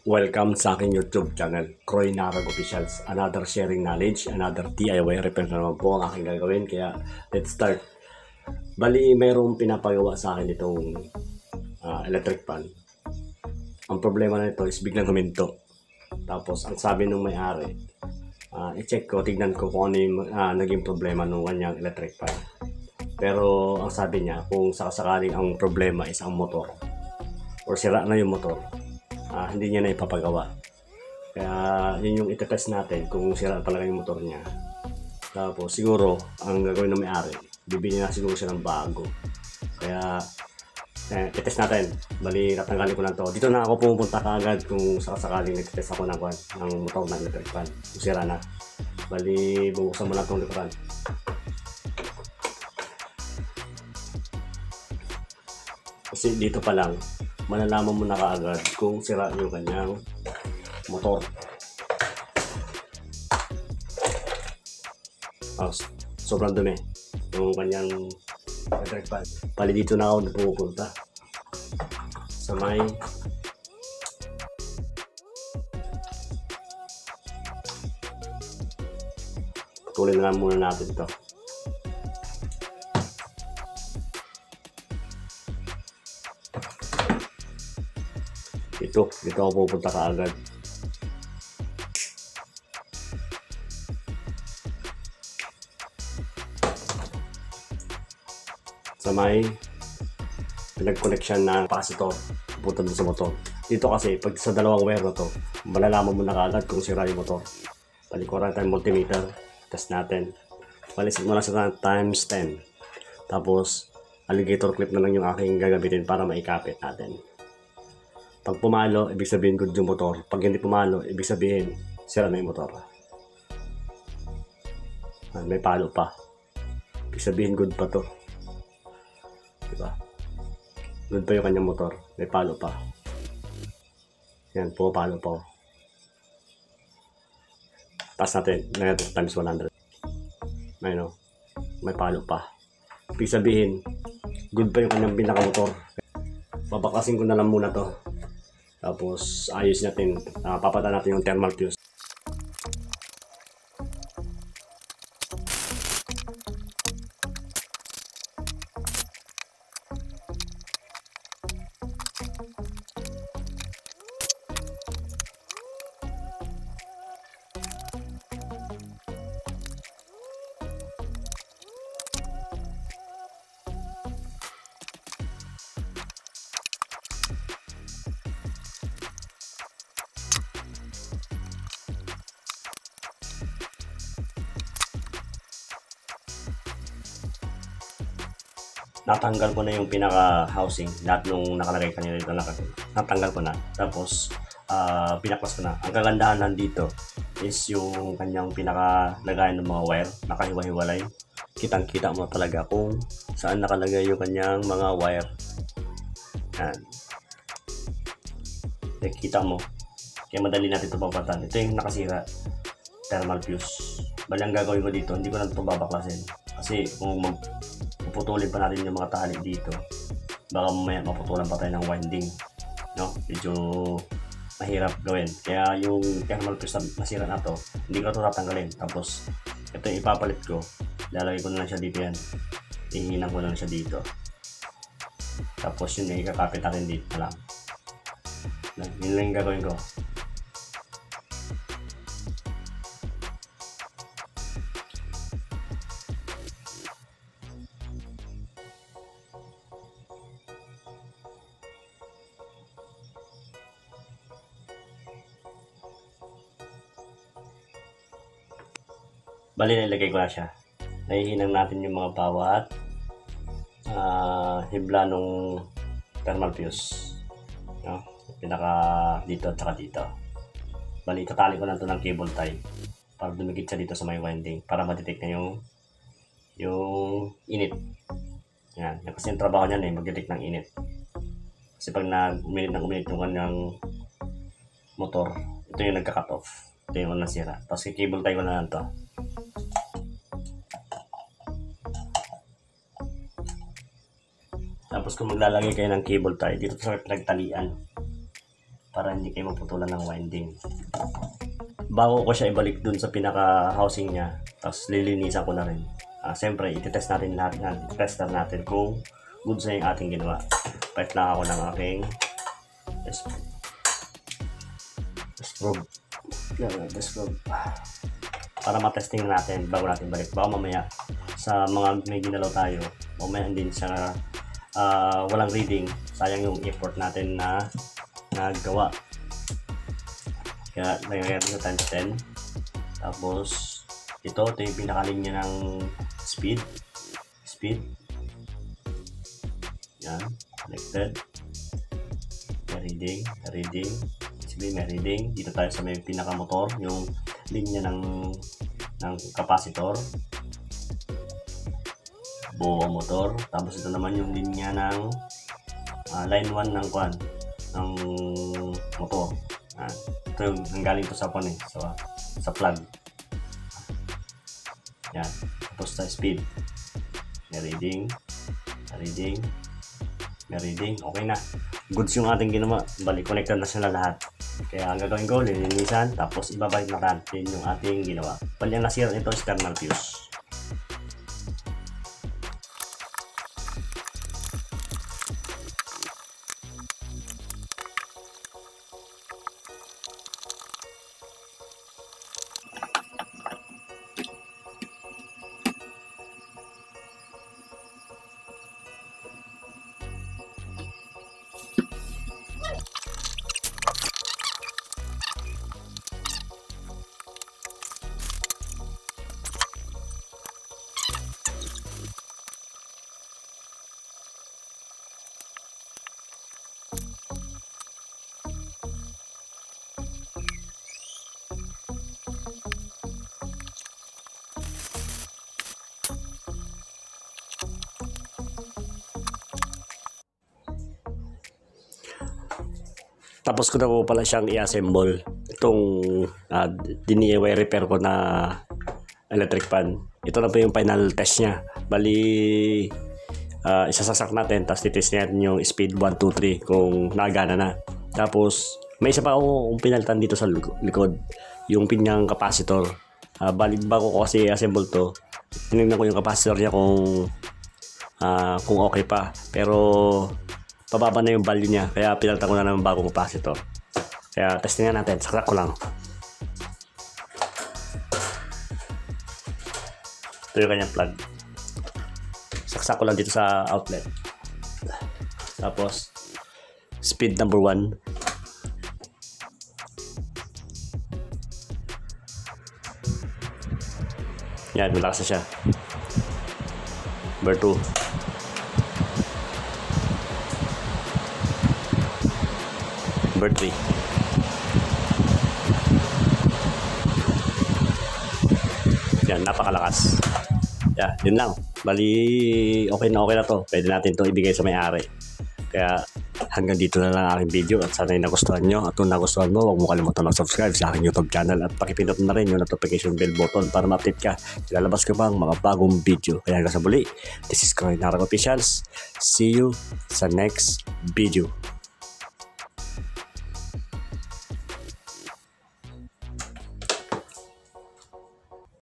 Welcome sa aking YouTube channel, Croy Narag Officials. Another sharing knowledge, another DIY repair na naman po ang aking gagawin. Kaya, let's start. Bali, mayroong pinapagawa sa akin itong electric fan. Ang problema na ito is biglang huminto. Tapos, ang sabi nung may-ari, i-check ko, tignan ko kung ano yung naging problema nung kanyang electric fan. Pero, ang sabi niya, kung sakasakaling ang problema is ang motor or sira na yung motor, hindi niya na ipapagawa. Kaya yun yung itetest natin kung sira talaga yung motor niya. Tapos siguro ang gagawin ng may-ari, bibili na siguro siya ng bago. Kaya itest natin. Bali, tatanggalin ko lang to. Dito na ako pumupunta kaagad kung sakaling nagtest ako ng motor ng electric fan. Kung sira na. Bali, bubuksan mo lang itong likuran. Kasi dito pa lang, malalaman mo na kaagad kung sira yung kanyang motor. Sobrang dumi yung kanyang electric fan. Pali dito na ako pupunta sa may putulin na lang muna natin ito. Dito ako pupunta kaagad. Sa may pinag-connection na capacitor, pupunta dun sa motor. Dito kasi, pag sa dalawang wire na to, malalaman mo na kaagad kung sira yung motor. Palikuran tayo multimeter, test natin. Palisit mo lang sa times 10. Tapos, alligator clip na lang yung aking gagamitin para maikapit natin. Pag pumalo, ibig sabihin good yung motor. Pag hindi pumalo, ibig sabihin sira na yung motor. May palo pa. Ibig sabihin good pa to. Diba? Good pa yung kanyang motor. May palo pa. Yan, pumapalo pa. Taas natin. Ngayon, times 100. Ayun o. May palo pa. Ibig sabihin, good pa yung kanyang pinakamotor. Babaklasin ko na lang muna to. Tapos ayos natin, papatan natin yung thermal fuse. Natanggal ko na yung pinaka housing, lahat nung nakalagay kanina dito natanggal ko na. Tapos pinaklas ko na. Ang kagandahan lang dito is yung kanyang pinaka lagayan ng mga wire, nakahiwa-hiwalay. Kitang-kita mo talaga kung saan nakalagay yung kanyang mga wire. Yan. Kita mo. Kaya madali natin ito papatan. Ito yung nakasira, thermal fuse. Bali ang gagawin ko dito, hindi ko na ito babaklasin. Kasi kung puputulin pa natin yung mga tali dito, baka mamaya maputulan pa tayo ng winding, no? Medyo mahirap gawin. Kaya yung thermal fuse na nasira na to, hindi ko ito tatanggalin. Tapos ito yung ipapalit ko, lalagay ko na lang siya dito. Yan, ihinan ko na lang siya dito. Tapos yun yung ikakapit natin dito na lang. Yun lang yung gagawin ko. Bali, nilagay ko na siya. Nahihinang natin yung mga bawat hibla nung thermal fuse. No? Pinaka dito at saka dito. Bali, tatali ko na ito ng cable tie para dumikit siya dito sa may winding para ma-detect na yung init. Yan. Kasi yung trabaho niyan mag-detect ng init. Kasi pag uminit yung kanyang motor, ito yung nagka-cut off. Ito yung nasira. Tapos cable tie ko na lang ito. Tapos kung maglalagay kayo ng cable tie, dito sa pinagtalian, para hindi kayo maputulan ng winding. Bago ko siya ibalik dun sa pinaka-housing niya, tapos lilinisan ko na rin. Siyempre, ititest natin lahat ng tester natin kung good sa yung ating ginawa. Palit lang ako ng aking scrub. Para matesting natin bago natin balik. Baka mamaya sa mga may ginalaw tayo, mamaya hindi siya walang reading. Sayang yung effort natin na nagawa. Kaya lagyan natin sa times 10. Tapos ito yung pinakalinya ng speed. Yan, connected. May reading. May reading. Dito tayo sa may pinaka-motor, yung linya ng capacitor. Buo motor. Tapos ito naman yung linya ng line 1 ng motor. Ito yung nanggaling to sa sa plug. Yan. Tapos sa speed. May reading. Okay na. Goods yung ating ginawa. Balik, connected na sila lahat. Kaya ang gagawin ko, lilinisan, tapos ibabalik na natin yung ating ginawa. Pali ang nasira ito, external fuse. Tapos ko na po pala siyang i-assemble itong DIY repair ko na electric fan. Ito na po yung final test niya. Bali, isasasak natin, tapos titest natin yung speed 1, 2, 3 kung nagana na. Tapos may isa pa akong pinalitan dito sa likod, yung pinyang capacitor. Bali, bago ko kasi i-assemble to, tinignan ko yung capacitor niya kung okay pa. Pero pababa na yung value niya, kaya pinalitan ko na ng bagong capacitor. Kaya testing na natin, saksak ko lang. Ito yung kanyang plug. Saksak ko lang dito sa outlet. Tapos speed number 1. Yan, malakas na siya. Number 2. Number 3. Yan, napakalakas. Yan, yun lang. Bali, okay na to. Pwede natin to ibigay sa may-ari. Kaya hanggang dito na lang aking video at sana'y nagustuhan nyo. At kung nagustuhan mo, huwag mo kalimutan mag-subscribe sa aking YouTube channel at pakipindot na rin yung notification bell button para ma-update ka. Ilalabas ko pa ang mga bagong video. Kaya hanggang sa muli, this is Croy Narag Officials. See you sa next video.